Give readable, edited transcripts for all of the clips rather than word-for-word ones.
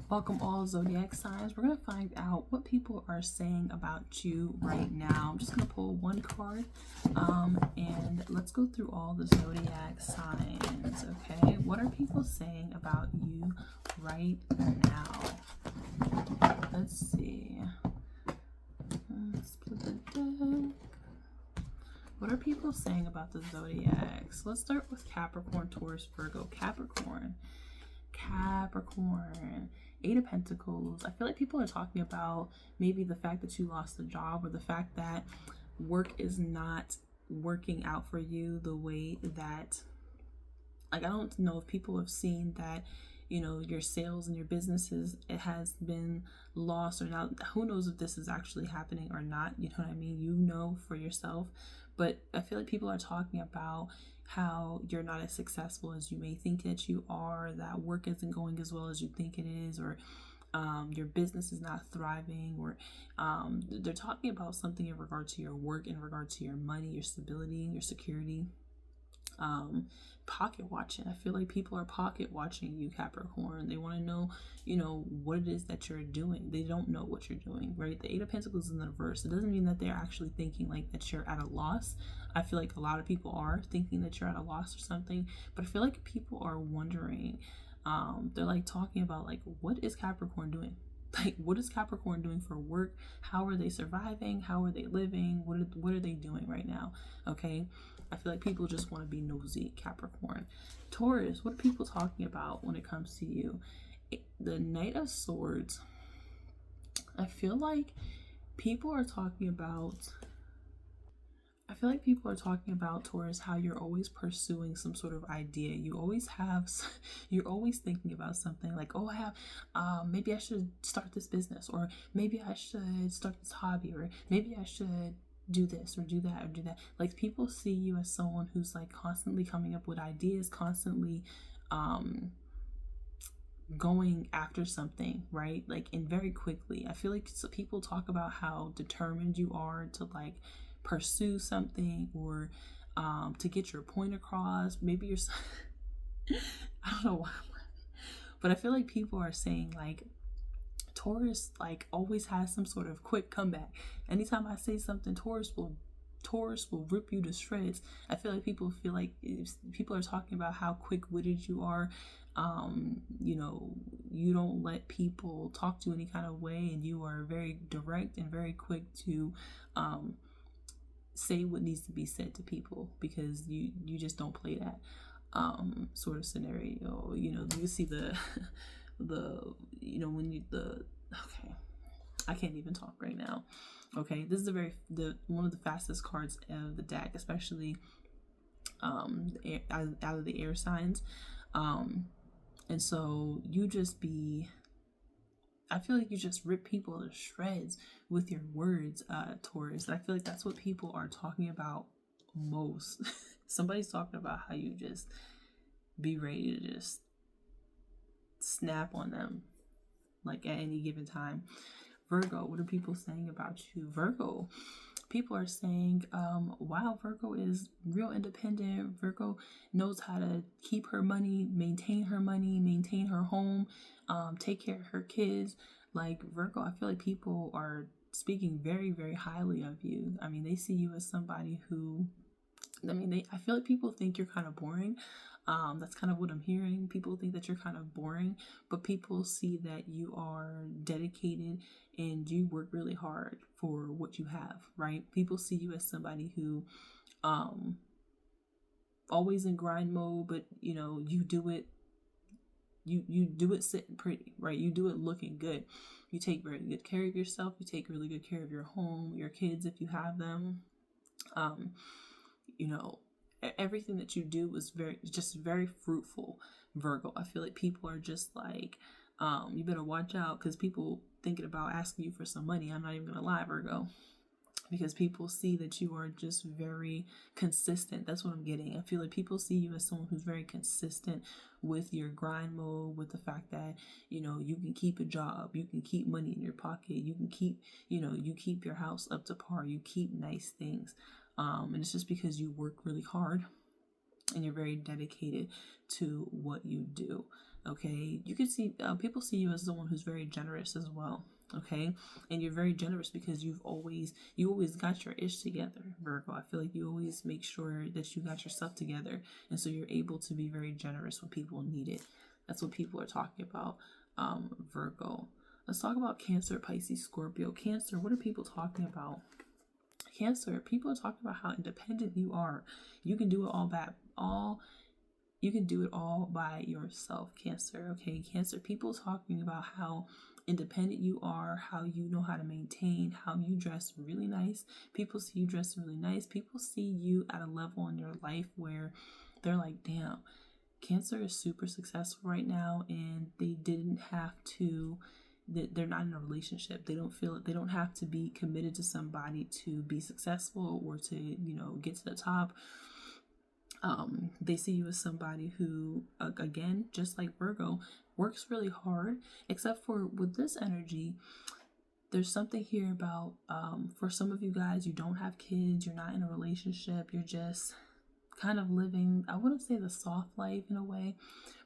Welcome all zodiac signs. We're going to find out what people are saying about you right now. I'm just going to pull one card and let's go through all the zodiac signs, okay? What are people saying about you right now? Let's see. Let's split the deck. What are people saying about the zodiacs? Let's start with Capricorn, Taurus, Virgo. Capricorn. Eight of Pentacles. I feel like people are talking about maybe the fact that you lost a job, or the fact that work is not working out for you the way that, like, I don't know if people have seen that, you know, your sales and your businesses, it has been lost or not. Who knows if this is actually happening or not? You know what I mean? You know for yourself. But I feel like people are talking about how you're not as successful as you may think that you are, that work isn't going as well as you think it is, or your business is not thriving, or they're talking about something in regard to your work, in regard to your money, your stability, your security. Pocket watching. I feel like people are pocket watching you, Capricorn. They want to know, you know, what it is that you're doing. They don't know what you're doing, right? The Eight of Pentacles is in the reverse. It doesn't mean that they're actually thinking like that you're at a loss. I feel like a lot of people are thinking that you're at a loss or something, but I feel like people are wondering. They're like talking about like, what is Capricorn doing? Like, what is Capricorn doing for work? How are they surviving? How are they living? What are they doing right now? Okay. I feel like people just want to be nosy, Capricorn. Taurus, what are people talking about when it comes to you? The Knight of Swords. I feel like people are talking about Taurus, how you're always pursuing some sort of idea. You're always thinking about something like, oh, I have, maybe I should start this business, or maybe I should start this hobby, or maybe I should do this or do that or do that. Like, people see you as someone who's like constantly coming up with ideas, constantly going after something, right? Like, and very quickly. I feel like people talk about how determined you are to like pursue something, or to get your point across. Maybe you're I don't know why I'm laughing, but I feel like people are saying like Taurus like always has some sort of quick comeback. Anytime I say something, Taurus will rip you to shreds. I feel like people are talking about how quick-witted you are. You know, you don't let people talk to you any kind of way, and you are very direct and very quick to say what needs to be said to people, because you just don't play that sort of scenario. You know, you see the okay, I can't even talk right now. Okay, this is one of the fastest cards of the deck, especially out of the air signs, and so I feel like you just rip people to shreds with your words, Taurus. I feel like that's what people are talking about most. Somebody's talking about how you just be ready to just snap on them, like at any given time. Virgo, what are people saying about you? Virgo, people are saying, wow, Virgo is real independent. Virgo knows how to keep her money, maintain her home, take care of her kids. Like, Virgo, I feel like people are speaking very, very highly of you. I mean, they see you as somebody who, I feel like people think you're kind of boring. That's kind of what I'm hearing. People think that you're kind of boring, but people see that you are dedicated and you work really hard for what you have, right? People see you as somebody who always in grind mode, but you know, you do it sitting pretty, right? You do it looking good. You take very good care of yourself. You take really good care of your home, your kids if you have them. You know, everything that you do is very fruitful, Virgo. I feel like people are just like, you better watch out, because people thinking about asking you for some money. I'm not even gonna lie, Virgo, because people see that you are just very consistent. That's what I'm getting. I feel like people see you as someone who's very consistent with your grind mode, with the fact that, you know, you can keep a job, you can keep money in your pocket, you can keep, you keep your house up to par, you keep nice things. And it's just because you work really hard and you're very dedicated to what you do. Okay, you can see people see you as someone who's very generous as well. Okay, and you're very generous because you always got your ish together, Virgo. I feel like you always make sure that you got your stuff together, and so you're able to be very generous when people need it. That's what people are talking about, Virgo. Let's talk about Cancer, Pisces, Scorpio. Cancer, what are people talking about? Cancer, people are talking about how independent you are. You can do it you can do it all by yourself, Cancer. Okay, Cancer, people talking about how independent you are, how you know how to maintain, how you dress really nice. People see you dress really nice. People see you at a level in your life where they're like, damn, Cancer is super successful right now, and they didn't have to, they're not in a relationship. They don't have to be committed to somebody to be successful or to, get to the top. They see you as somebody who, again, just like Virgo, works really hard, except for with this energy, there's something here about, for some of you guys, you don't have kids, you're not in a relationship, you're just kind of living, I wouldn't say the soft life in a way,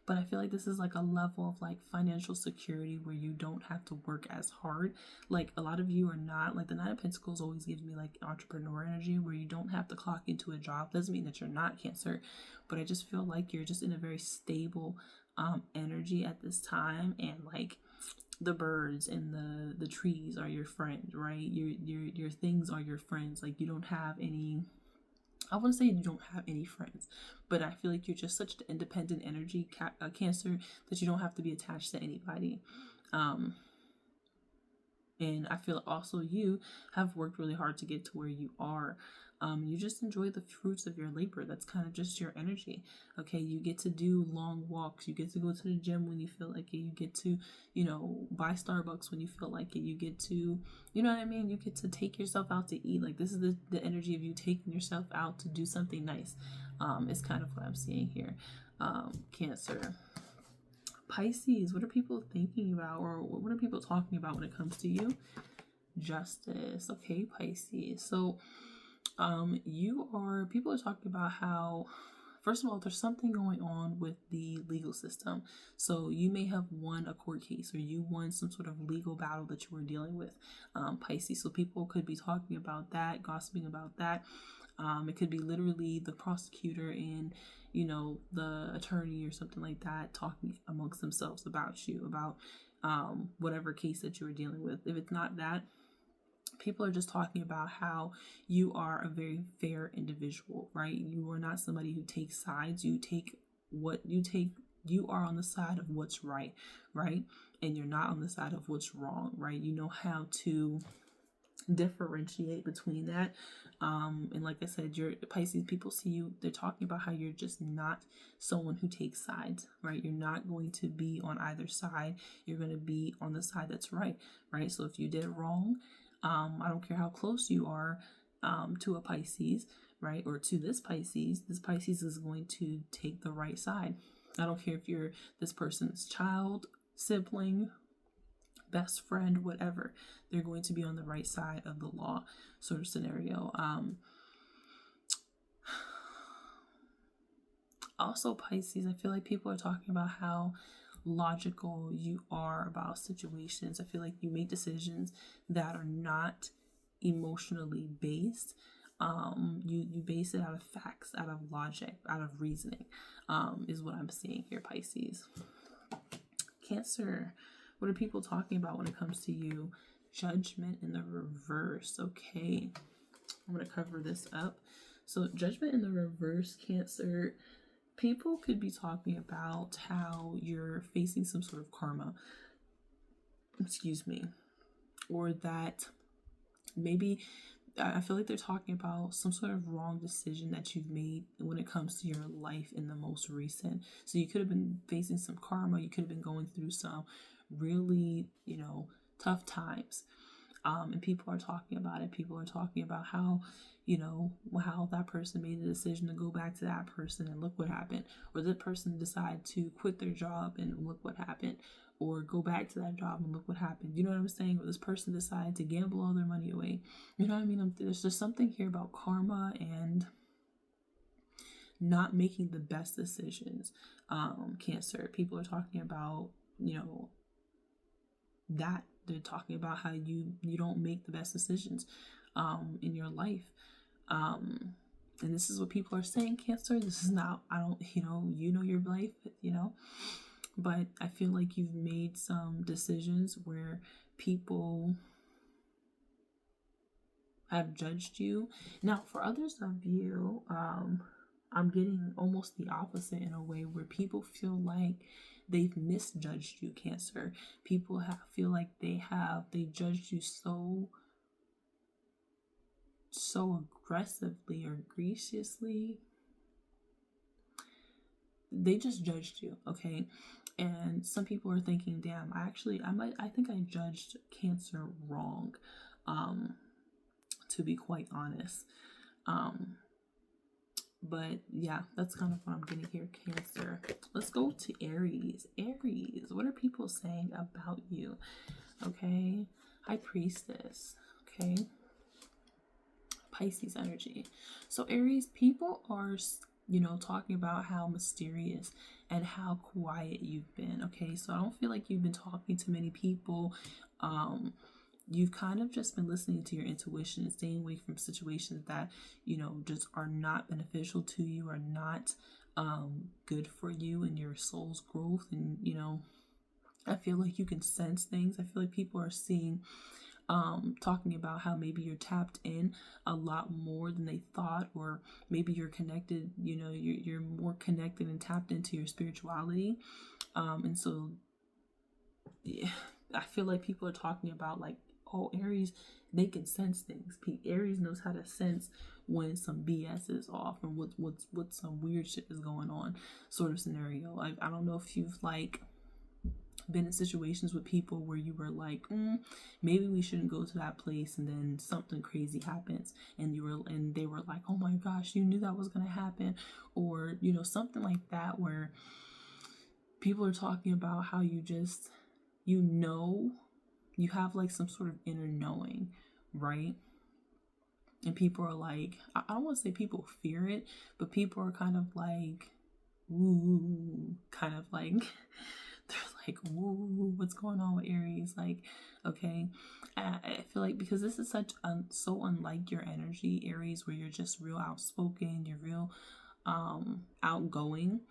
but I feel like this is like a level of like financial security where you don't have to work as hard. Like a lot of you are not, like the Nine of Pentacles always gives me like entrepreneur energy where you don't have to clock into a job. Doesn't mean that you're not Cancer, but I just feel like you're just in a very stable energy at this time, and like the birds and the trees are your friend, right? Your things are your friends. Like you don't have any, I wouldn't say you don't have any friends, but I feel like you're just such an independent energy, Cancer, that you don't have to be attached to anybody. And I feel also you have worked really hard to get to where you are. You just enjoy the fruits of your labor. That's kind of just your energy. Okay, you get to do long walks. You get to go to the gym when you feel like it. You get to, buy Starbucks when you feel like it. You get to, you know what I mean? You get to take yourself out to eat. Like this is the energy of you taking yourself out to do something nice. It's kind of what I'm seeing here. Cancer. Pisces, what are people thinking about, or what are people talking about when it comes to you? Justice. Okay, Pisces. So people are talking about how, first of all, there's something going on with the legal system. So you may have won a court case, or you won some sort of legal battle that you were dealing with, Pisces. So people could be talking about that, gossiping about that. It could be literally the prosecutor and, the attorney or something like that talking amongst themselves about you, about whatever case that you were dealing with. If it's not that, people are just talking about how you are a very fair individual, right? You are not somebody who takes sides. You are on the side of what's right? And you're not on the side of what's wrong, right? You know how to differentiate between that. And like I said, your Pisces, people see you, they're talking about how you're just not someone who takes sides, right? You're not going to be on either side. You're going to be on the side that's right? So if you did wrong, I don't care how close you are to a Pisces, right? Or to this Pisces is going to take the right side. I don't care if you're this person's child, sibling, best friend, whatever. They're going to be on the right side of the law, sort of scenario. Also, Pisces, I feel like people are talking about how logical you are about situations. I feel like you make decisions that are not emotionally based. You base it out of facts, out of logic, out of reasoning, is what I'm seeing here, Pisces. Cancer, what are people talking about when it comes to you? Judgment in the reverse. Okay, I'm going to cover this up. So Judgment in the reverse, Cancer, people could be talking about how you're facing some sort of karma, or that maybe, I feel like they're talking about some sort of wrong decision that you've made when it comes to your life in the most recent. So you could have been facing some karma. You could have been going through some really, tough times. And people are talking about it. People are talking about how, how that person made the decision to go back to that person and look what happened. Or the person decided to quit their job and look what happened. Or go back to that job and look what happened. You know what I'm saying? Or this person decided to gamble all their money away. You know what I mean? There's just something here about karma and not making the best decisions. Cancer, people are talking about, that they're talking about how you don't make the best decisions in your life. And this is what people are saying, Cancer. This is not, I don't, your life, but I feel like you've made some decisions where people have judged you. Now, for others of you, I'm getting almost the opposite in a way, where people feel like they've misjudged you, Cancer. People feel like they judged you so aggressively or graciously. They just judged you, okay? And some people are thinking, damn, I think I judged Cancer wrong, to be quite honest. But yeah, that's kind of what I'm getting here, Cancer. Let's go to Aries. Aries, what are people saying about you? Okay, High Priestess. Okay, Pisces energy. So Aries, people are, talking about how mysterious and how quiet you've been. Okay, so I don't feel like you've been talking to many people. You've kind of just been listening to your intuition and staying away from situations that, just are not beneficial to you, are not good for you and your soul's growth. And, I feel like you can sense things. I feel like people are seeing, talking about how maybe you're tapped in a lot more than they thought, or maybe you're connected, you're more connected and tapped into your spirituality. And so, yeah, I feel like people are talking about like, oh, Aries, they can sense things. Aries knows how to sense when some BS is off and what some weird shit is going on, sort of scenario. I don't know if you've like been in situations with people where you were like, maybe we shouldn't go to that place, and then something crazy happens, and they were like, oh my gosh, you knew that was gonna happen, or something like that, where people are talking about how you just you have like some sort of inner knowing, right? And people are like, I don't want to say people fear it, but people are kind of like, ooh, kind of like, they're like, whoa, what's going on with Aries? Like, okay, I feel like because this is so unlike your energy, Aries, where you're just real outspoken, you're real outgoing.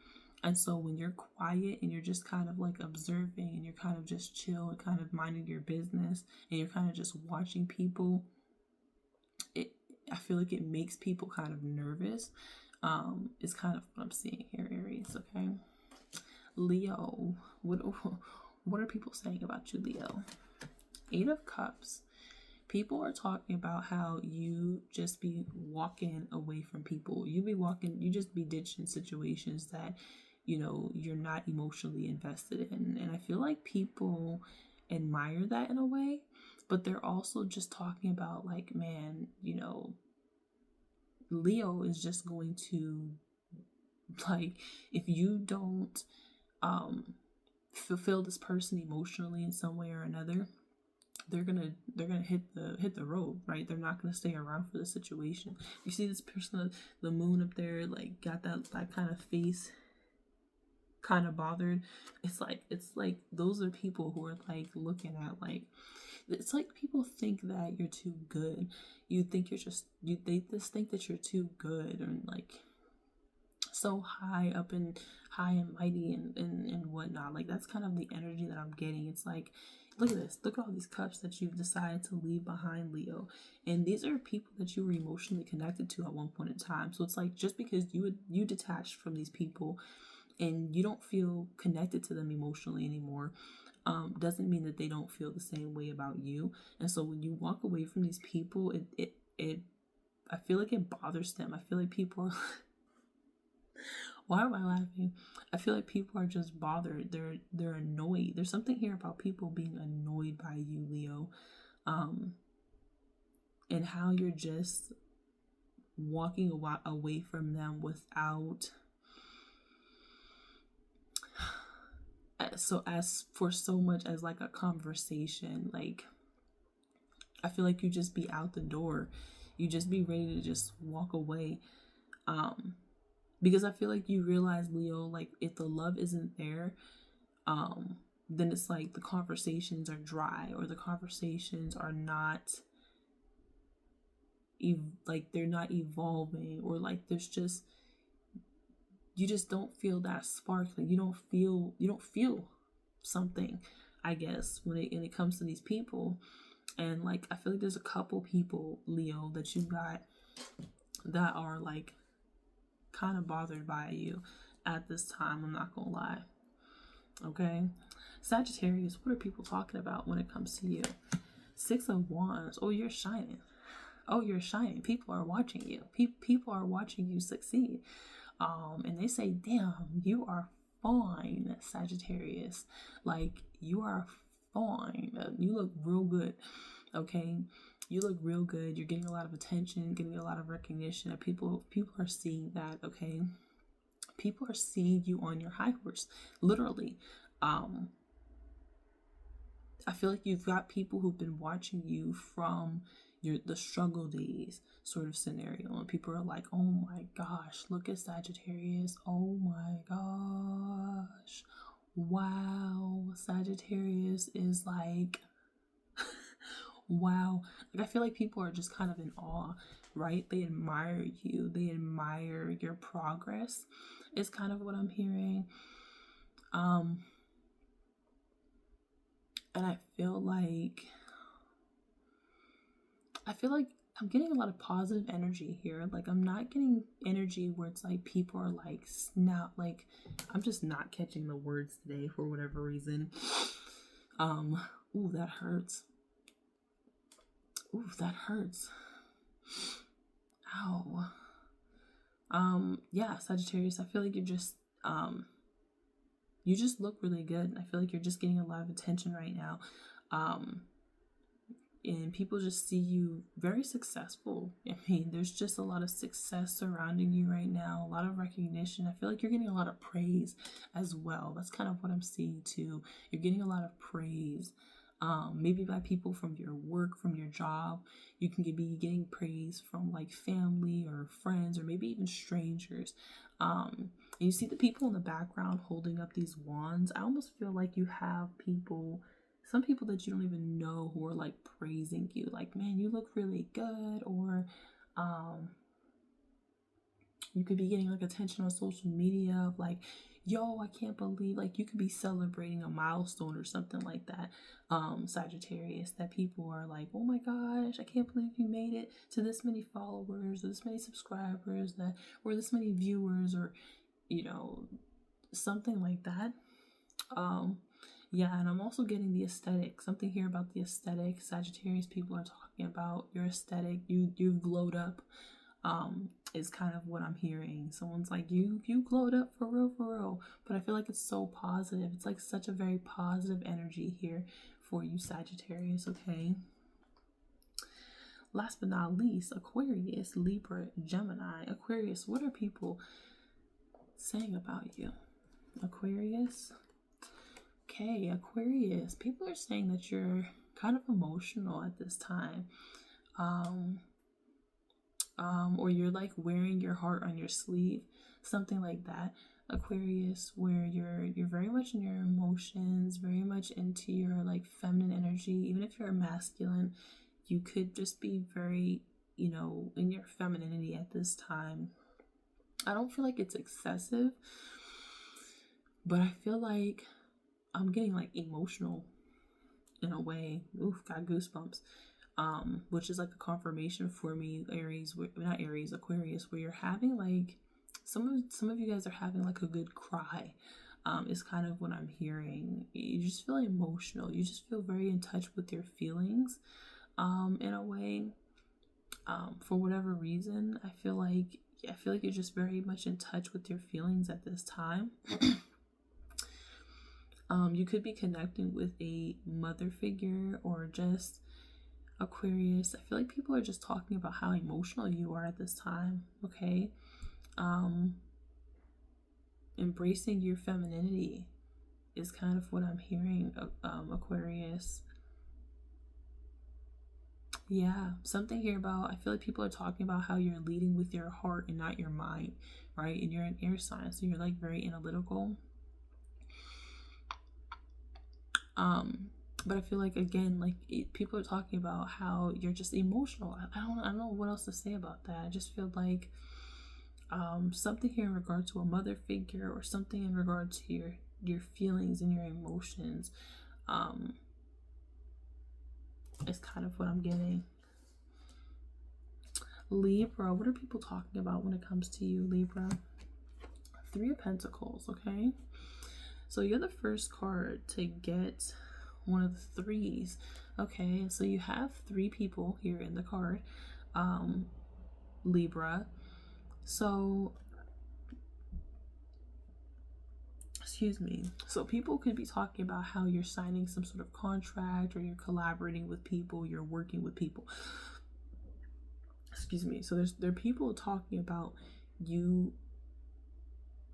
And so when you're quiet and you're just kind of like observing and you're kind of just chill and kind of minding your business and you're kind of just watching people, I feel like it makes people kind of nervous. It's kind of what I'm seeing here, Aries, okay? Leo, what are people saying about you, Leo? 8 of Cups. People are talking about how you just be walking away from people. You just be ditching situations that, you're not emotionally invested in. And I feel like people admire that in a way, but they're also just talking about like, man, Leo is just going to, like, if you don't fulfill this person emotionally in some way or another, they're gonna hit the road, right? They're not gonna stay around for the situation. You see this person, the moon up there, like got that kind of face, kind of bothered. It's like those are people who are like looking at, like, it's like people think that you're too good. They just think that you're too good, and like so high and mighty and whatnot. Like that's kind of the energy that I'm getting. It's like, look at this. Look at all these cups that you've decided to leave behind, Leo. And these are people that you were emotionally connected to at one point in time. So it's like, just because you detached from these people and you don't feel connected to them emotionally anymore, doesn't mean that they don't feel the same way about you. And so when you walk away from these people, it I feel like it bothers them. I feel like people are why am I laughing? I feel like people are just bothered. They're annoyed. There's something here about people being annoyed by you, Leo. And how you're just walking away from them without so much as like a conversation. Like, I feel like you just be out the door. You just be ready to just walk away. Because I feel like you realize, Leo, like if the love isn't there, then it's like the conversations are dry, or the conversations are not like they're not evolving, or like there's just, you just don't feel that spark. Like you don't feel something, I guess, when it comes to these people. And like I feel like there's a couple people, Leo, that you got that are like kind of bothered by you at this time. I'm not gonna lie. Okay, Sagittarius, what are people talking about when it comes to you? 6 of Wands. Oh, you're shining. Oh, you're shining. People are watching you. People are watching you succeed. And they say, damn, you are fine, Sagittarius. Like, you are fine. You look real good. Okay, you look real good. You're getting a lot of attention, getting a lot of recognition. People are seeing that. Okay, people are seeing you on your high horse, literally. I feel like you've got people who've been watching you from the struggle days sort of scenario, and people are like, oh my gosh, look at Sagittarius. Oh my gosh, wow, Sagittarius is like wow. Like I feel like people are just kind of in awe, right? They admire you, they admire your progress, is kind of what I'm hearing. And I feel like I'm getting a lot of positive energy here. Like I'm not getting energy where it's like people are like snap. Like I'm just not catching the words today for whatever reason. Ooh, that hurts. Ooh, that hurts. Ow. Yeah, Sagittarius, I feel like you just look really good. I feel like you're just getting a lot of attention right now. And people just see you very successful. I mean, there's just a lot of success surrounding you right now, a lot of recognition. I feel like you're getting a lot of praise as well. That's kind of what I'm seeing too. You're getting a lot of praise, maybe by people from your work, from your job. You can be getting praise from like family or friends, or maybe even strangers. And you see the people in the background holding up these wands. I almost feel like you have some people that you don't even know who are like praising you, like, man, you look really good. Or you could be getting like attention on social media of like, yo, I can't believe, like you could be celebrating a milestone or something like that, Sagittarius, that people are like, oh my gosh, I can't believe you made it to this many followers, or this many subscribers, or this many viewers, or something like that. Yeah, and I'm also getting the aesthetic. Something here about the aesthetic. Sagittarius, people are talking about your aesthetic. You've glowed up. Is kind of what I'm hearing. Someone's like, you glowed up for real. But I feel like it's so positive. It's like such a very positive energy here for you, Sagittarius, okay? Last but not least, Aquarius, Libra, Gemini. Aquarius, what are people saying about you? Aquarius? Okay, Aquarius, people are saying that you're kind of emotional at this time. Or you're like wearing your heart on your sleeve, something like that. Aquarius, where you're very much in your emotions, very much into your like feminine energy. Even if you're masculine, you could just be very, in your femininity at this time. I don't feel like it's excessive, but I feel like I'm getting like emotional in a way. Oof, got goosebumps. Which is like a confirmation for me, Aquarius, where you're having like some of you guys are having like a good cry. Is kind of what I'm hearing. You just feel emotional. You just feel very in touch with your feelings, in a way. For whatever reason, I feel like you're just very much in touch with your feelings at this time. You could be connecting with a mother figure, or just Aquarius. I feel like people are just talking about how emotional you are at this time, okay? Embracing your femininity is kind of what I'm hearing, Aquarius. Yeah, something here about, I feel like people are talking about how you're leading with your heart and not your mind, right? And you're an air sign, so you're like very analytical. But I feel like, again, like people are talking about how you're just emotional. I don't know what else to say about that. I just feel like something here in regard to a mother figure, or something in regard to your feelings and your emotions, is kind of what I'm getting. Libra, what are people talking about when it comes to you, Libra? Three of Pentacles, okay? So you're the first card to get one of the threes. Okay, so you have three people here in the card, Libra. So, excuse me. So people could be talking about how you're signing some sort of contract, or you're collaborating with people, you're working with people. Excuse me. So there are people talking about you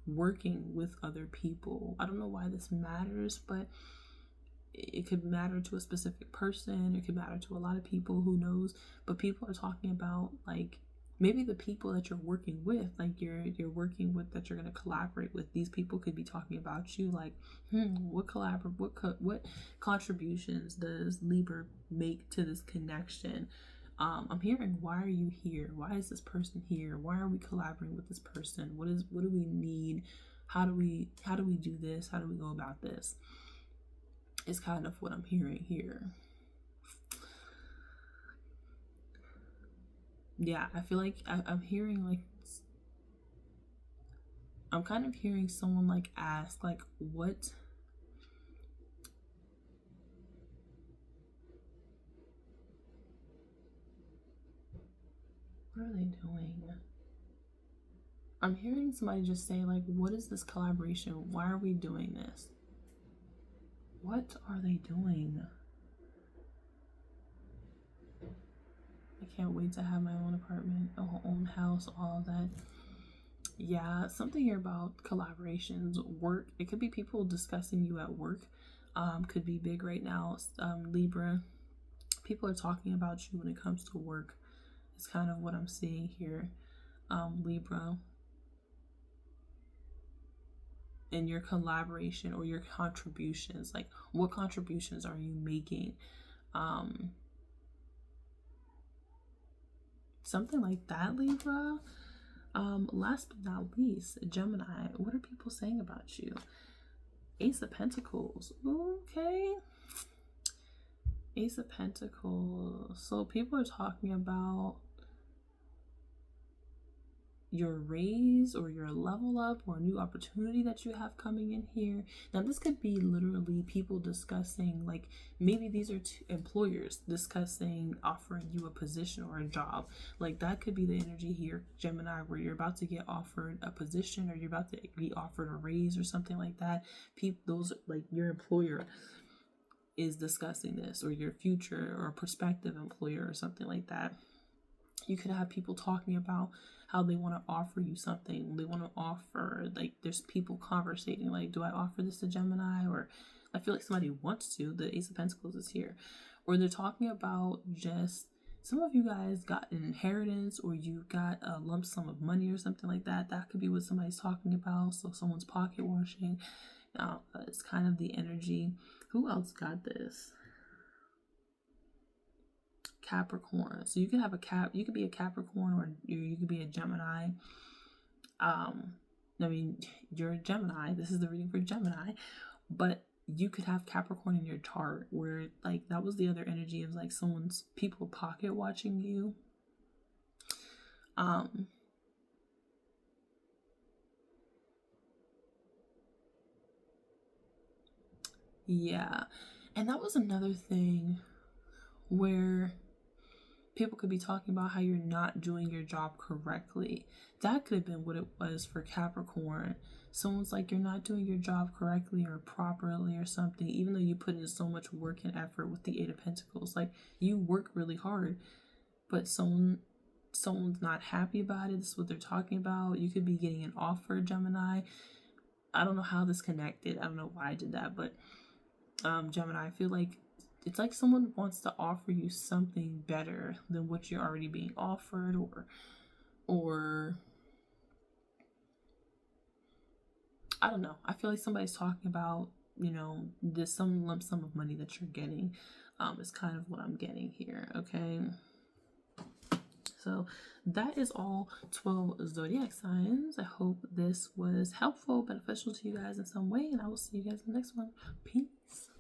working with other people. I don't know why this matters, but it could matter to a specific person. It could matter to a lot of people, who knows. But people are talking about, like, maybe the people that you're working with, like you're working with, that you're going to collaborate with. These people could be talking about you, like, what contributions does Libra make to this connection? I'm hearing, why are you here? Why is this person here? Why are we collaborating with this person? What do we need? How do we do this? How do we go about this? Is kind of what I'm hearing here. Yeah, I feel like I'm hearing, like, I'm kind of hearing someone like ask, like, what are they doing? I'm hearing somebody just say, like, what is this collaboration? Why are we doing this? What are they doing? I can't wait to have my own apartment, own house, all of that. Yeah, something here about collaborations, work. It could be people discussing you at work. Could be big right now. Libra, people are talking about you when it comes to work. It's kind of what I'm seeing here. Libra, and your collaboration or your contributions, like, what contributions are you making? Something like that, Libra. Last but not least, Gemini, what are people saying about you? Ace of Pentacles. Okay. Ace of Pentacles. So people are talking about your raise, or your level up, or a new opportunity that you have coming in here. Now, this could be literally people discussing, like, maybe these are two employers discussing offering you a position or a job. Like, that could be the energy here, Gemini, where you're about to get offered a position, or you're about to be offered a raise or something like that. Those, like, your employer is discussing this, or your future or prospective employer or something like that. You could have people talking about how they want to offer you something. They want to offer, like, there's people conversating, like, do I offer this to Gemini? Or I feel like somebody wants to. The Ace of Pentacles is here. Or they're talking about, just some of you guys got an inheritance, or you got a lump sum of money or something like that. That could be what somebody's talking about. So someone's pocket washing. It's kind of the energy. Who else got this? Capricorn. So you could have you could be a Capricorn, or you could be a Gemini. I mean, you're a Gemini. This is the reading for Gemini, but you could have Capricorn in your chart, where, like, that was the other energy of, like, people pocket watching you. Yeah. And that was another thing where people could be talking about how you're not doing your job correctly. That could have been what it was for Capricorn. Someone's like, you're not doing your job correctly or properly or something, even though you put in so much work and effort with the Eight of Pentacles. Like, you work really hard, but someone's not happy about it. This is what they're talking about. You could be getting an offer, Gemini. I don't know how this connected. I don't know why I did that, but Gemini, I feel like it's like someone wants to offer you something better than what you're already being offered, or I don't know. I feel like somebody's talking about, you know, there's some lump sum of money that you're getting. Is kind of what I'm getting here. Okay. So that is all 12 zodiac signs. I hope this was helpful, beneficial to you guys in some way, and I will see you guys in the next one. Peace.